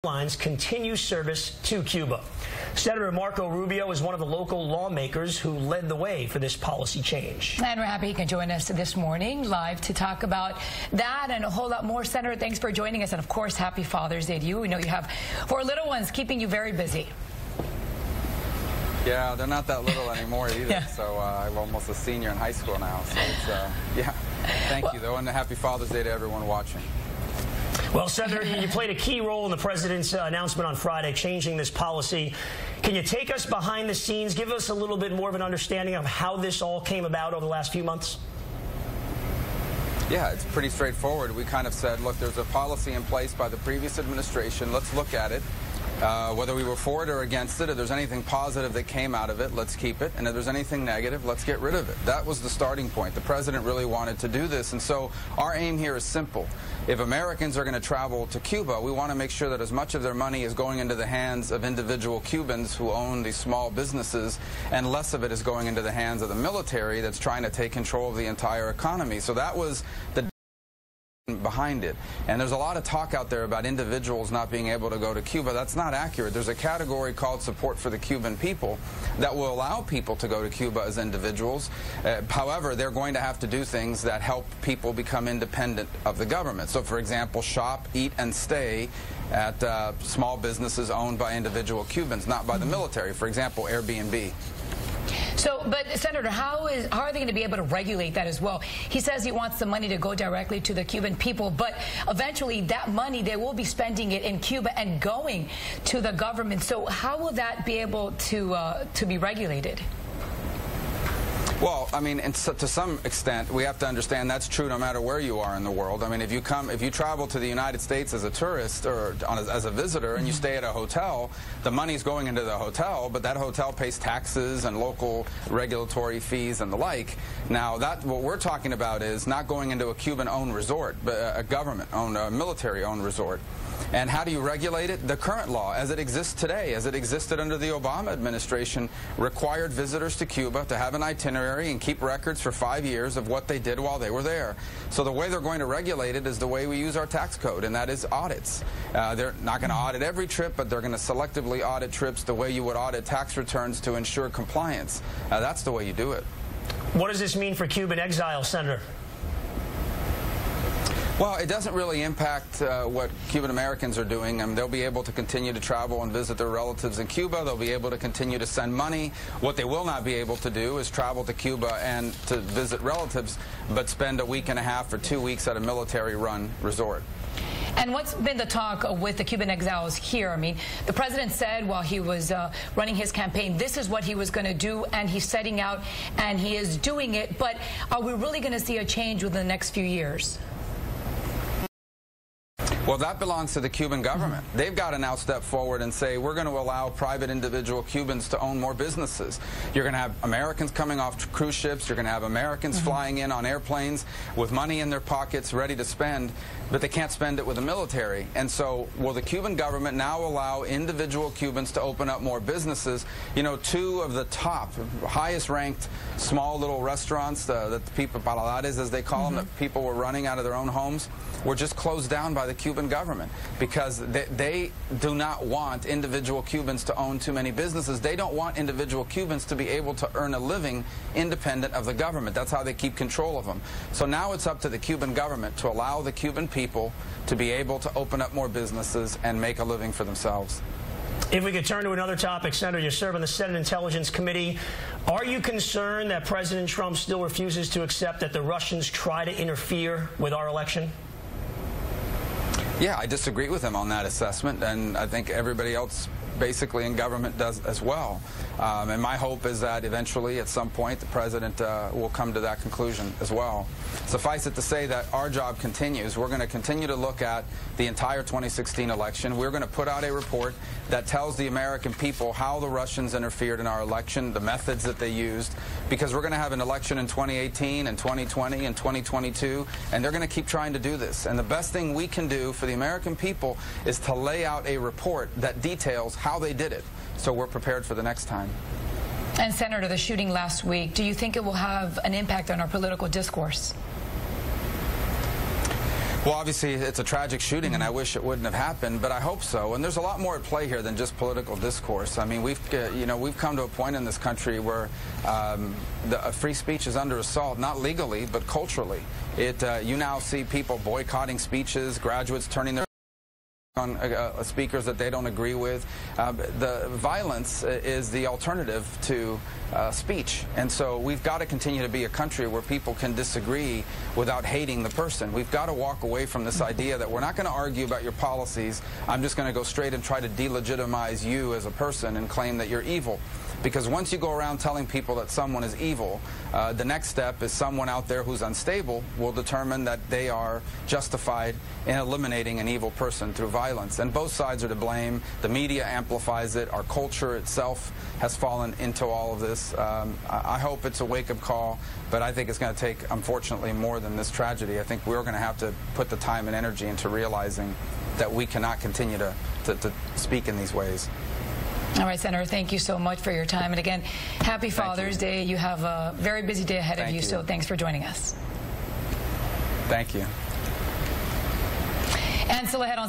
Airlines continue service to Cuba. Senator Marco Rubio is one of the local lawmakers who led the way for this policy change. And we're happy he can join us this morning live to talk about that and a whole lot more. Senator, thanks for joining us. And of course, happy Father's Day to you. We know you have 4 little ones keeping you very busy. Yeah, they're not that little anymore either. Yeah. So I'm almost a senior in high school now. So it's, yeah, thank you though, and a happy Father's Day to everyone watching. Well, Senator, you played a key role in the president's announcement on Friday, changing this policy. Can you take us behind the scenes, give us a little bit more of an understanding of how this all came about over the last few months? Yeah, it's pretty straightforward. We kind of said, look, there's a policy in place by the previous administration. Let's look at it. Whether we were for it or against it, if there's anything positive that came out of it, let's keep it. And if there's anything negative, let's get rid of it. That was the starting point. The president really wanted to do this. And so our aim here is simple. If Americans are going to travel to Cuba, we want to make sure that as much of their money is going into the hands of individual Cubans who own these small businesses, and less of it is going into the hands of the military that's trying to take control of the entire economy. So that was the behind it. And there's a lot of talk out there about individuals not being able to go to Cuba. That's not accurate. There's a category called support for the Cuban people that will allow people to go to Cuba as individuals. However, they're going to have to do things that help people become independent of the government. So, for example, shop, eat, and stay at small businesses owned by individual Cubans, not by the military. For example, Airbnb. So, but Senator, how are they going to be able to regulate that as well? He says he wants the money to go directly to the Cuban people, but eventually that money, they will be spending it in Cuba and going to the government. So how will that be able to be regulated? Well, I mean, to some extent, we have to understand that's true no matter where you are in the world. I mean, if you travel to the United States as a tourist or as a visitor and you stay at a hotel, the money's going into the hotel, but that hotel pays taxes and local regulatory fees and the like. Now, what we're talking about is not going into a Cuban-owned resort, but a government-owned, a military-owned resort. And how do you regulate it? The current law, as it exists today, as it existed under the Obama administration, required visitors to Cuba to have an itinerary and keep records for 5 years of what they did while they were there. So the way they're going to regulate it is the way we use our tax code, and that is audits. They're not going to audit every trip, but they're going to selectively audit trips the way you would audit tax returns to ensure compliance. That's the way you do it. What does this mean for Cuban exiles, Senator? Well, it doesn't really impact what Cuban Americans are doing. I mean, they'll be able to continue to travel and visit their relatives in Cuba. They'll be able to continue to send money. What they will not be able to do is travel to Cuba and to visit relatives, but spend a week and a half or 2 weeks at a military-run resort. And what's been the talk with the Cuban exiles here? I mean, the president said while he was running his campaign, this is what he was going to do, and he's setting out, and he is doing it. But are we really going to see a change within the next few years? Well, that belongs to the Cuban government. They've got to now step forward and say, we're going to allow private individual Cubans to own more businesses. You're going to have Americans coming off cruise ships. You're going to have Americans flying in on airplanes with money in their pockets ready to spend, but they can't spend it with the military. And so will the Cuban government now allow individual Cubans to open up more businesses? You know, 2 of the top, highest-ranked small little restaurants, that the people, paladares as they call them, that people were running out of their own homes, were just closed down by the Cuban government because they do not want individual Cubans to own too many businesses. They don't want individual Cubans to be able to earn a living independent of the government. That's how they keep control of them. So now it's up to the Cuban government to allow the Cuban people to be able to open up more businesses and make a living for themselves. If we could turn to another topic, Senator, you serve on the Senate Intelligence Committee. Are you concerned that President Trump still refuses to accept that the Russians try to interfere with our election? Yeah, I disagree with him on that assessment, and I think everybody else basically in government does as well. And my hope is that eventually, at some point, the president will come to that conclusion as well. Suffice it to say that our job continues. We're going to continue to look at the entire 2016 election. We're going to put out a report that tells the American people how the Russians interfered in our election, the methods that they used, because we're going to have an election in 2018 and 2020 and 2022, and they're going to keep trying to do this. And the best thing we can do for the American people is to lay out a report that details how they did it, so we're prepared for the next time. And Senator, the shooting last week, do you think it will have an impact on our political discourse? Well, obviously, it's a tragic shooting, and I wish it wouldn't have happened, but I hope so. And there's a lot more at play here than just political discourse. I mean, we've come to a point in this country where free speech is under assault, not legally, but culturally. You now see people boycotting speeches, graduates turning their on speakers that they don't agree with. The violence is the alternative to speech, and so we've got to continue to be a country where people can disagree without hating the person. We've got to walk away from this idea that we're not going to argue about your policies. I'm just going to go straight and try to delegitimize you as a person and claim that you're evil. Because once you go around telling people that someone is evil, the next step is someone out there who's unstable will determine that they are justified in eliminating an evil person through violence. And both sides are to blame. The media amplifies it. Our culture itself has fallen into all of this. I hope it's a wake-up call, but I think it's going to take, unfortunately, more than this tragedy. I think we're going to have to put the time and energy into realizing that we cannot continue to speak in these ways. All right, Senator, thank you so much for your time. And again, happy Father's Day. You have a very busy day ahead of you, so thanks for joining us. Thank you. And still ahead on